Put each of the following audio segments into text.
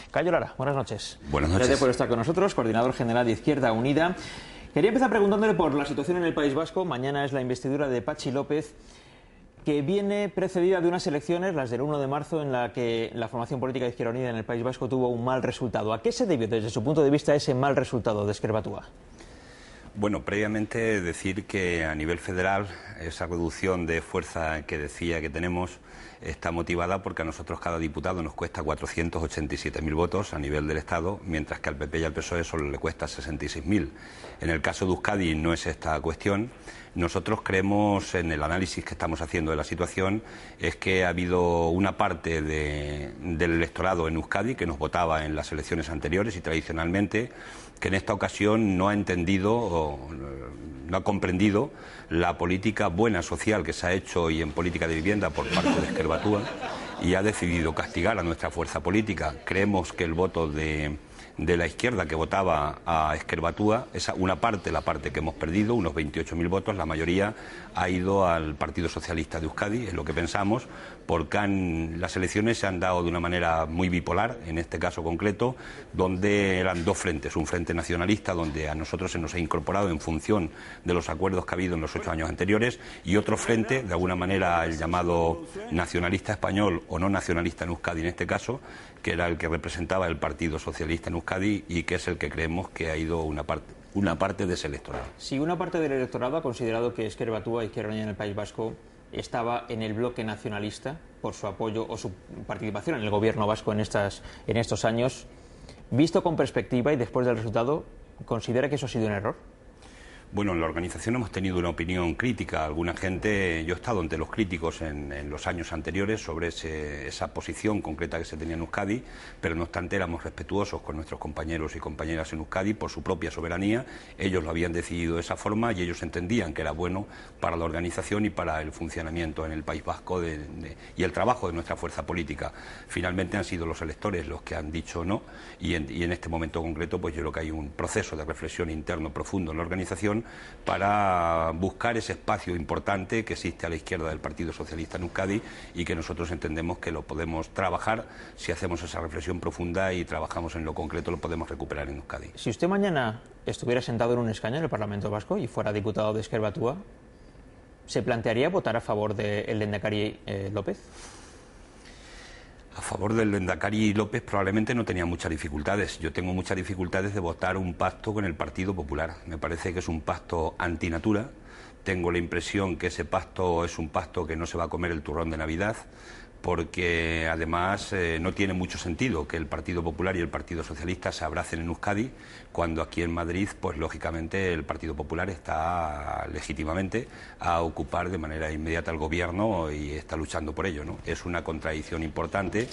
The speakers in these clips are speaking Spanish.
Cayo Lara, buenas noches. Buenas noches. Gracias por estar con nosotros, coordinador general de Izquierda Unida. Quería empezar preguntándole por la situación en el País Vasco. Mañana es la investidura de Patxi López, que viene precedida de unas elecciones, las del 1 de marzo, en la que la formación política de Izquierda Unida en el País Vasco tuvo un mal resultado. ¿A qué se debió, desde su punto de vista, ese mal resultado de Ezker Batua? Bueno, previamente decir que a nivel federal esa reducción de fuerza que decía que tenemos está motivada porque a nosotros cada diputado nos cuesta 487.000 votos a nivel del Estado, mientras que al PP y al PSOE solo le cuesta 66.000. En el caso de Euskadi no es esta cuestión. Nosotros creemos, en el análisis que estamos haciendo de la situación, es que ha habido una parte del electorado en Euskadi que nos votaba en las elecciones anteriores y tradicionalmente, que en esta ocasión no ha entendido o no ha comprendido la política buena social que se ha hecho y en política de vivienda por parte de Ezker Batua y ha decidido castigar a nuestra fuerza política. Creemos que el voto de la izquierda que votaba a Ezker Batua, una parte, la parte que hemos perdido, unos 28.000 votos, la mayoría ha ido al Partido Socialista de Euskadi, es lo que pensamos, porque las elecciones se han dado de una manera muy bipolar, en este caso concreto, donde eran dos frentes, un frente nacionalista, donde a nosotros se nos ha incorporado en función de los acuerdos que ha habido en los 8 años anteriores, y otro frente, de alguna manera el llamado nacionalista español o no nacionalista en Euskadi en este caso, que era el que representaba el Partido Socialista en Euskadi y que es el que creemos que ha ido una parte de ese electorado. Si una parte del electorado ha considerado que Ezker Batua y Izquierda Unida en el País Vasco estaba en el bloque nacionalista por su apoyo o su participación en el gobierno vasco en estos años, visto con perspectiva y después del resultado, ¿considera que eso ha sido un error? Bueno, en la organización hemos tenido una opinión crítica. Alguna gente, yo he estado entre los críticos en los años anteriores sobre esa posición concreta que se tenía en Euskadi, pero no obstante éramos respetuosos con nuestros compañeros y compañeras en Euskadi por su propia soberanía. Ellos lo habían decidido de esa forma y ellos entendían que era bueno para la organización y para el funcionamiento en el País Vasco y el trabajo de nuestra fuerza política. Finalmente han sido los electores los que han dicho no y en este momento concreto pues yo creo que hay un proceso de reflexión interno profundo en la organización para buscar ese espacio importante que existe a la izquierda del Partido Socialista en Euskadi y que nosotros entendemos que lo podemos trabajar si hacemos esa reflexión profunda y trabajamos en lo concreto, lo podemos recuperar en Euskadi. Si usted mañana estuviera sentado en un escaño en el Parlamento Vasco y fuera diputado de Ezker Batua, ¿se plantearía votar a favor del lehendakari López? A favor del lehendakari López probablemente no tenía muchas dificultades. Yo tengo muchas dificultades de votar un pacto con el Partido Popular. Me parece que es un pacto antinatura. Tengo la impresión que ese pacto es un pacto que no se va a comer el turrón de Navidad, porque además no tiene mucho sentido que el Partido Popular y el Partido Socialista se abracen en Euskadi, cuando aquí en Madrid, pues lógicamente el Partido Popular está legítimamente a ocupar de manera inmediata el gobierno y está luchando por ello, ¿no? Es una contradicción importante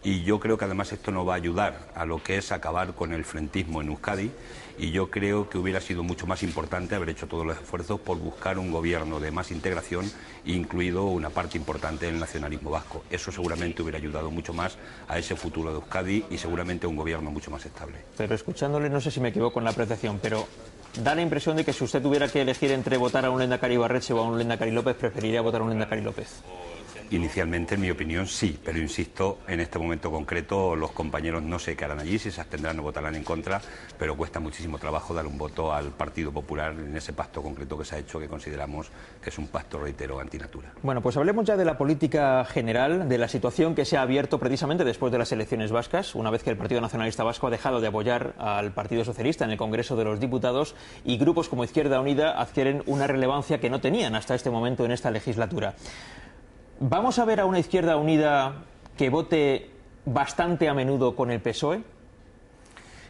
y yo creo que además esto no va a ayudar a lo que es acabar con el frentismo en Euskadi y yo creo que hubiera sido mucho más importante haber hecho todos los esfuerzos por buscar un gobierno de más integración, incluido una parte importante del nacionalismo vasco. Eso seguramente hubiera ayudado mucho más a ese futuro de Euskadi y seguramente a un gobierno mucho más estable. Pero escuchándole, no sé si me equivoco en la apreciación, pero da la impresión de que si usted tuviera que elegir entre votar a un lehendakari Ibarretxe o a un lehendakari López, preferiría votar a un lehendakari López. Inicialmente, en mi opinión, sí, pero insisto, en este momento concreto los compañeros no sé qué harán allí, si se abstendrán o votarán en contra, pero cuesta muchísimo trabajo dar un voto al Partido Popular en ese pacto concreto que se ha hecho, que consideramos que es un pacto, reitero, antinatura. Bueno, pues hablemos ya de la política general, de la situación que se ha abierto precisamente después de las elecciones vascas, una vez que el Partido Nacionalista Vasco ha dejado de apoyar al Partido Socialista en el Congreso de los Diputados y grupos como Izquierda Unida adquieren una relevancia que no tenían hasta este momento en esta legislatura. ¿Vamos a ver a una Izquierda Unida que vote bastante a menudo con el PSOE?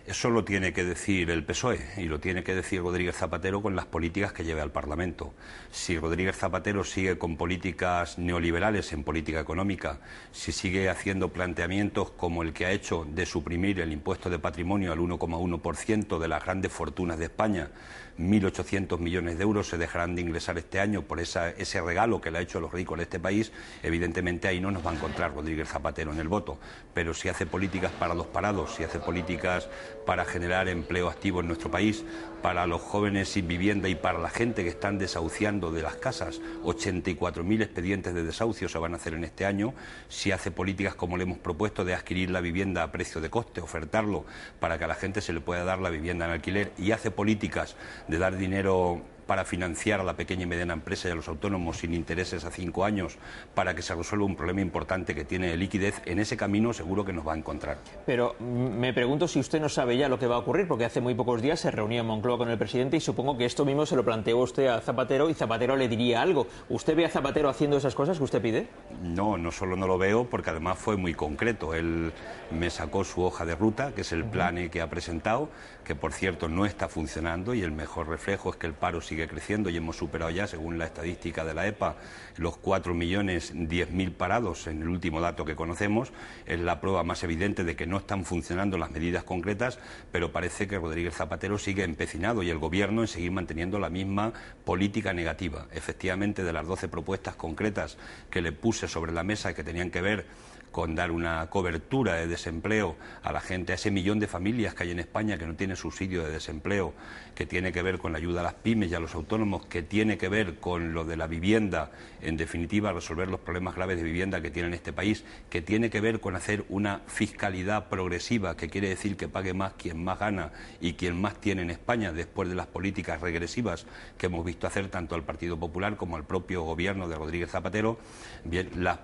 Eso lo tiene que decir el PSOE y lo tiene que decir Rodríguez Zapatero con las políticas que lleve al Parlamento. Si Rodríguez Zapatero sigue con políticas neoliberales en política económica, si sigue haciendo planteamientos como el que ha hecho de suprimir el impuesto de patrimonio al 1,1% de las grandes fortunas de España, 1.800 millones de euros se dejarán de ingresar este año por ese regalo que le ha hecho a los ricos de este país, evidentemente ahí no nos va a encontrar Rodríguez Zapatero en el voto. Pero si hace políticas para los parados, si hace políticas para generar empleo activo en nuestro país, para los jóvenes sin vivienda y para la gente que están desahuciando de las casas. 84.000 expedientes de desahucio se van a hacer en este año. Si hace políticas como le hemos propuesto de adquirir la vivienda a precio de coste, ofertarlo para que a la gente se le pueda dar la vivienda en alquiler, y hace políticas de dar dinero para financiar a la pequeña y mediana empresa y a los autónomos sin intereses a 5 años para que se resuelva un problema importante que tiene de liquidez, en ese camino seguro que nos va a encontrar. Pero me pregunto si usted no sabe ya lo que va a ocurrir, porque hace muy pocos días se reunió en Moncloa con el presidente y supongo que esto mismo se lo planteó usted a Zapatero y Zapatero le diría algo. ¿Usted ve a Zapatero haciendo esas cosas que usted pide? No, no solo no lo veo, porque además fue muy concreto. Él me sacó su hoja de ruta, que es el plan que ha presentado, que por cierto no está funcionando, y el mejor reflejo es que el paro sigue creciendo y hemos superado ya, según la estadística de la EPA, los 4.010.000 parados en el último dato que conocemos. Es la prueba más evidente de que no están funcionando las medidas concretas, pero parece que Rodríguez Zapatero sigue empecinado y el Gobierno en seguir manteniendo la misma política negativa. Efectivamente, de las 12 propuestas concretas que le puse sobre la mesa, que tenían que ver con dar una cobertura de desempleo a la gente, a ese millón de familias que hay en España que no tienen subsidio de desempleo, que tiene que ver con la ayuda a las pymes y a los autónomos, que tiene que ver con lo de la vivienda, en definitiva resolver los problemas graves de vivienda que tiene este país, que tiene que ver con hacer una fiscalidad progresiva, que quiere decir que pague más quien más gana y quien más tiene en España, después de las políticas regresivas que hemos visto hacer tanto al Partido Popular como al propio gobierno de Rodríguez Zapatero. Bien, las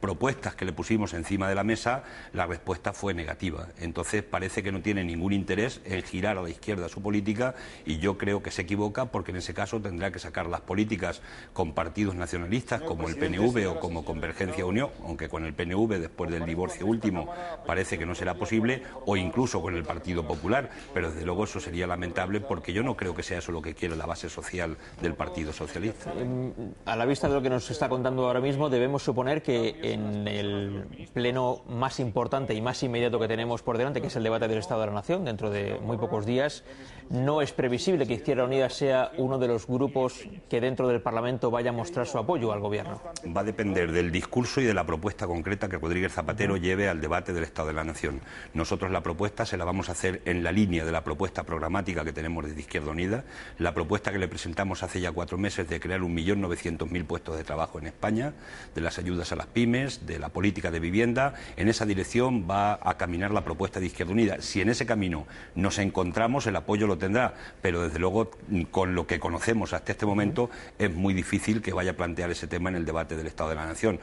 propuestas que le pusimos encima de la mesa, la respuesta fue negativa. Entonces parece que no tiene ningún interés en girar a la izquierda su política, y yo creo que se equivoca, porque en ese caso tendrá que sacar las políticas con partidos nacionalistas como el PNV o como Convergencia Unión, aunque con el PNV después del divorcio último parece que no será posible, o incluso con el Partido Popular, pero desde luego eso sería lamentable, porque yo no creo que sea eso lo que quiere la base social del Partido Socialista. A la vista de lo que nos está contando ahora mismo, debemos suponer que en el pleno más importante y más inmediato que tenemos por delante, que es el debate del Estado de la Nación, dentro de muy pocos días, no es previsible que Izquierda Unida sea uno de los grupos que dentro del Parlamento vaya a mostrar su apoyo al Gobierno. Va a depender del discurso y de la propuesta concreta que Rodríguez Zapatero lleve al debate del Estado de la Nación. Nosotros la propuesta se la vamos a hacer en la línea de la propuesta programática que tenemos desde Izquierda Unida, la propuesta que le presentamos hace ya 4 meses de crear 1.900.000 puestos de trabajo en España, de las ayudas a las pymes, de la política de vivienda. En esa dirección va a caminar la propuesta de Izquierda Unida. Si en ese camino nos encontramos, el apoyo lo tendrá, pero desde luego con lo que conocemos hasta este momento es muy difícil que vaya a plantear ese tema en el debate del Estado de la Nación.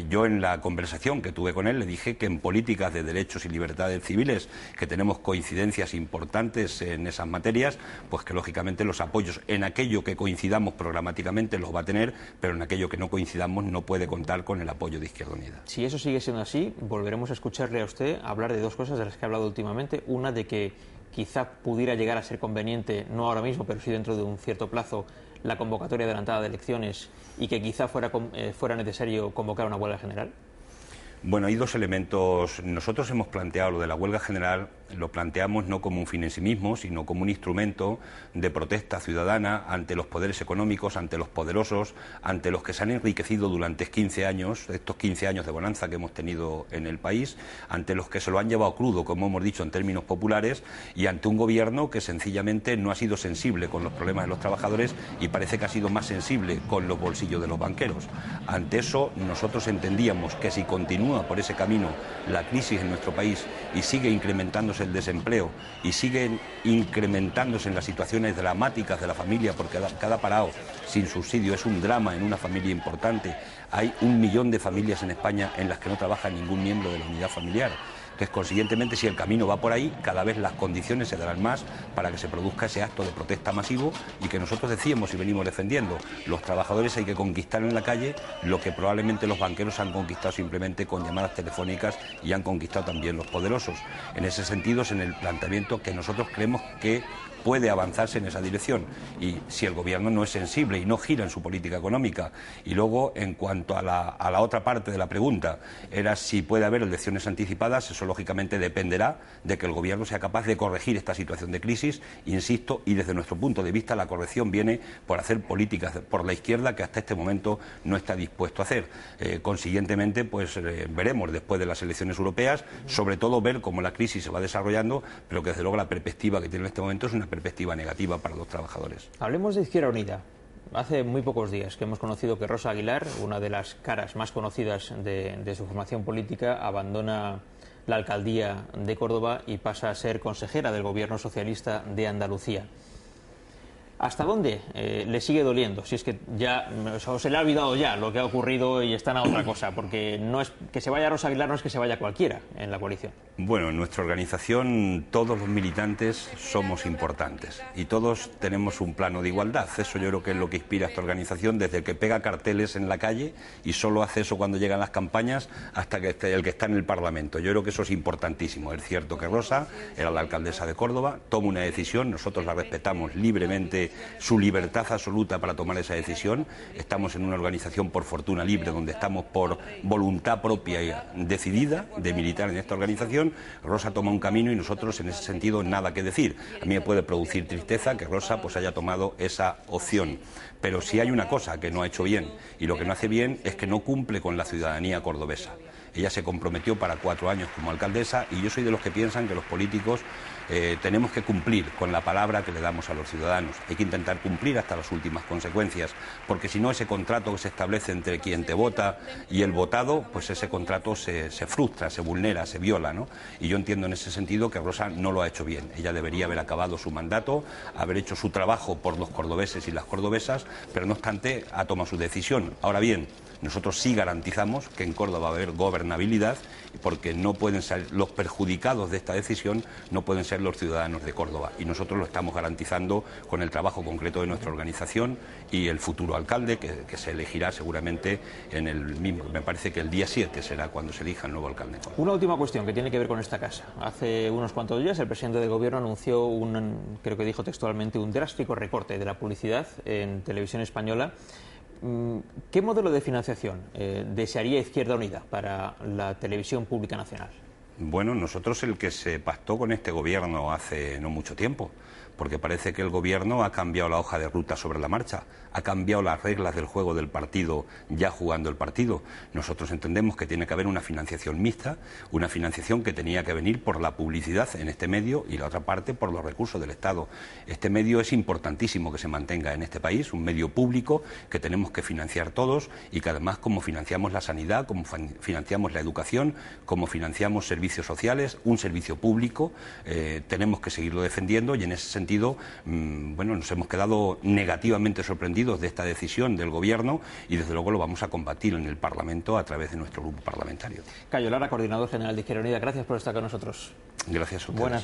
Yo en la conversación que tuve con él le dije que en políticas de derechos y libertades civiles, que tenemos coincidencias importantes en esas materias, pues que lógicamente los apoyos en aquello que coincidamos programáticamente los va a tener, pero en aquello que no coincidamos no puede contar con el apoyo de Izquierda Unida. Si eso sigue siendo así, volveremos a escucharle a usted hablar de 2 cosas de las que ha hablado últimamente. Una, de que quizá pudiera llegar a ser conveniente, no ahora mismo, pero sí dentro de un cierto plazo, la convocatoria adelantada de elecciones, y que quizá fuera necesario convocar una huelga general. Bueno, hay 2 elementos. Nosotros hemos planteado lo de la huelga general, lo planteamos no como un fin en sí mismo, sino como un instrumento de protesta ciudadana ante los poderes económicos, ante los poderosos, ante los que se han enriquecido durante 15 años, estos 15 años de bonanza que hemos tenido en el país, ante los que se lo han llevado crudo, como hemos dicho en términos populares, y ante un gobierno que sencillamente no ha sido sensible con los problemas de los trabajadores y parece que ha sido más sensible con los bolsillos de los banqueros. Ante eso, nosotros entendíamos que si continúa por ese camino la crisis en nuestro país y sigue incrementándose el desempleo y siguen incrementándose en las situaciones dramáticas de la familia, porque cada parado sin subsidio es un drama en una familia importante. Hay 1 millón de familias en España en las que no trabaja ningún miembro de la unidad familiar. Entonces, consiguientemente, si el camino va por ahí, cada vez las condiciones se darán más para que se produzca ese acto de protesta masivo, y que nosotros decíamos y venimos defendiendo. Los trabajadores hay que conquistar en la calle lo que probablemente los banqueros han conquistado simplemente con llamadas telefónicas, y han conquistado también los poderosos. En ese sentido es en el planteamiento que nosotros creemos que puede avanzarse en esa dirección. Y si el Gobierno no es sensible y no gira en su política económica. Y luego, en cuanto a la otra parte de la pregunta, era si puede haber elecciones anticipadas, eso lógicamente dependerá de que el Gobierno sea capaz de corregir esta situación de crisis, insisto, y desde nuestro punto de vista la corrección viene por hacer políticas por la izquierda que hasta este momento no está dispuesto a hacer. Consiguientemente, pues veremos después de las elecciones europeas, sobre todo ver cómo la crisis se va desarrollando, pero que desde luego la perspectiva que tiene en este momento es una perspectiva negativa para los trabajadores. Hablemos de Izquierda Unida. Hace muy pocos días que hemos conocido que Rosa Aguilar, una de las caras más conocidas de su formación política, abandona la alcaldía de Córdoba y pasa a ser consejera del Gobierno socialista de Andalucía. ¿Hasta dónde le sigue doliendo? Si es que ya o se le ha olvidado ya lo que ha ocurrido y están a otra cosa, porque no es que se vaya Rosa Aguilar, no es que se vaya cualquiera en la coalición. Bueno, en nuestra organización todos los militantes somos importantes y todos tenemos un plano de igualdad. Eso yo creo que es lo que inspira a esta organización, desde el que pega carteles en la calle y solo hace eso cuando llegan las campañas, hasta que el que está en el Parlamento. Yo creo que eso es importantísimo. Es cierto que Rosa era la alcaldesa de Córdoba, toma una decisión, nosotros la respetamos libremente, su libertad absoluta para tomar esa decisión. Estamos en una organización por fortuna libre, donde estamos por voluntad propia y decidida de militar en esta organización. Rosa toma un camino y nosotros en ese sentido nada que decir. A mí me puede producir tristeza que Rosa pues haya tomado esa opción, pero si hay una cosa que no ha hecho bien, y lo que no hace bien es que no cumple con la ciudadanía cordobesa. Ella se comprometió para 4 años como alcaldesa y yo soy de los que piensan que los políticos tenemos que cumplir con la palabra que le damos a los ciudadanos. Hay que intentar cumplir hasta las últimas consecuencias, porque si no, ese contrato que se establece entre quien te vota y el votado, pues ese contrato se frustra, se vulnera, se viola, ¿no? Y yo entiendo en ese sentido que Rosa no lo ha hecho bien. Ella debería haber acabado su mandato, haber hecho su trabajo por los cordobeses y las cordobesas, pero no obstante ha tomado su decisión. Ahora bien, nosotros sí garantizamos que en Córdoba va a haber gobernabilidad, porque no pueden ser los perjudicados de esta decisión, no pueden ser los ciudadanos de Córdoba, y nosotros lo estamos garantizando con el trabajo concreto de nuestra organización y el futuro alcalde que se elegirá seguramente en el mismo, me parece que el día 7 será cuando se elija el nuevo alcalde. Una última cuestión que tiene que ver con esta casa. Hace unos cuantos días el presidente del Gobierno anunció creo que dijo textualmente, un drástico recorte de la publicidad en Televisión Española. ¿Qué modelo de financiación desearía Izquierda Unida para la televisión pública nacional? Bueno, nosotros el que se pactó con este Gobierno hace no mucho tiempo, porque parece que el Gobierno ha cambiado la hoja de ruta sobre la marcha, ha cambiado las reglas del juego del partido ya jugando el partido. Nosotros entendemos que tiene que haber una financiación mixta, una financiación que tenía que venir por la publicidad en este medio y la otra parte por los recursos del Estado. Este medio es importantísimo que se mantenga en este país, un medio público que tenemos que financiar todos y que además, como financiamos la sanidad, como financiamos la educación, como financiamos servicios sociales, un servicio público, tenemos que seguirlo defendiendo, y en ese sentido, bueno, nos hemos quedado negativamente sorprendidos de esta decisión del Gobierno y desde luego lo vamos a combatir en el Parlamento a través de nuestro grupo parlamentario. Cayo Lara, coordinador general de Izquierda Unida, gracias por estar con nosotros. Gracias a ustedes. Buenas